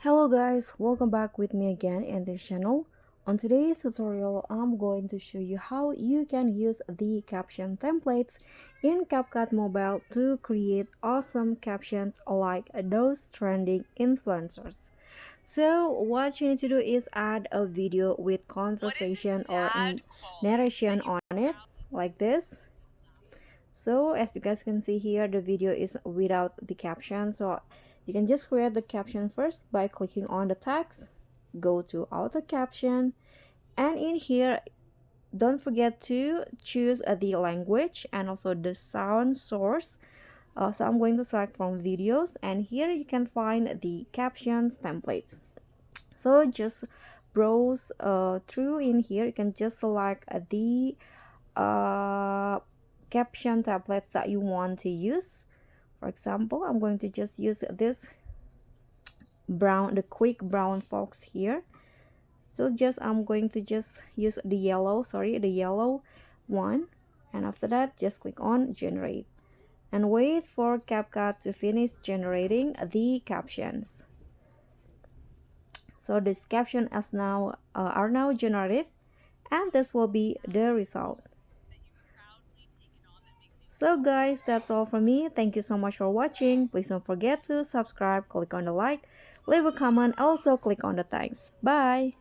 Hello guys, welcome back with me again in this channel. On today's tutorial, I'm going to show you how you can use the caption templates in CapCut Mobile to create awesome captions like those trending influencers. So what you need to do is add a video with conversation or narration on it like this. So as you guys can see here, the video is without the caption. So you can just create the caption first by clicking on the text, go to auto caption, and in here, don't forget to choose the language and also the sound source. So I'm going to select from videos, and here you can find the captions templates. So just browse through in here. You can just select the uh, caption templates that you want to use. For example, I'm going to just use this brown, the quick brown fox here. So just I'm going to just use the yellow one, and after that just click on generate and wait for CapCut to finish generating the captions. So this caption are now generated, and this will be the result. So guys, that's all from me. Thank you so much for watching. Please don't forget to subscribe, click on the like, leave a comment, also click on the thanks. Bye.